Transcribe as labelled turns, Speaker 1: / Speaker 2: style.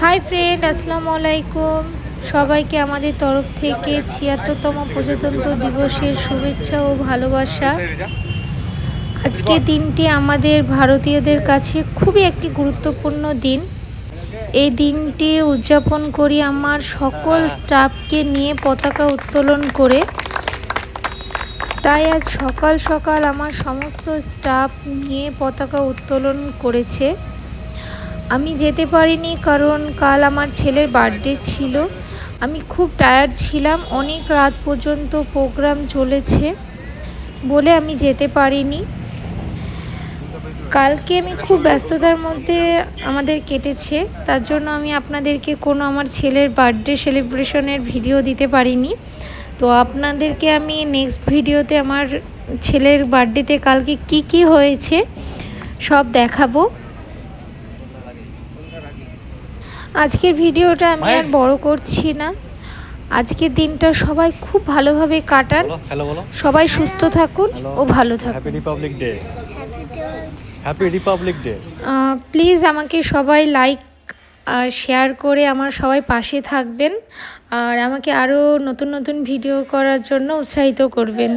Speaker 1: Hi friend, আসসালামু আলাইকুম। সবাইকে আমাদের তরফ থেকে ৭৬তম প্রজাতন্ত্র দিবসের শুভেচ্ছা ও ভালোবাসা। আজকের দিনটি আমাদের ভারতীয়দের কাছে খুবই একটি গুরুত্বপূর্ণ দিন। এই দিনটি উদযাপন করি আমার সকল স্টাফকে নিয়ে পতাকা উত্তোলন করে। তাই আজ সকাল সকাল আমার সমস্ত স্টাফ নিয়ে পতাকা উত্তোলন করেছে। আমি যেতে পারিনি কারণ কাল আমার ছেলের বার্থডে ছিল। আমি খুব টায়ার্ড ছিলাম, অনেক রাত পর্যন্ত প্রোগ্রাম চলেছে বলে আমি যেতে পারিনি। কালকে আমি খুব ব্যস্ততার মধ্যে আমাদের কেটেছে, তার জন্য আমি আপনাদেরকে কোনো আমার ছেলের বার্থডে সেলিব্রেশনের ভিডিও দিতে পারিনি। তো আপনাদেরকে আমি নেক্সট ভিডিওতে আমার ছেলের বার্থডেতে কালকে কি হয়েছে সব দেখাবো। আজকের ভিডিওটা আমি আর বড় করছি না। আজকের দিনটা সবাই খুব ভালোভাবে কাটান, সবাই সুস্থ থাকুন ও ভালো থাকুন।
Speaker 2: Happy Republic day. Happy Republic day.
Speaker 1: Please আমাকে সবাই লাইক আর শেয়ার করে আমার সবাই পাশে থাকবেন আর আমাকে আরও নতুন নতুন ভিডিও করার জন্য উৎসাহিত করবেন।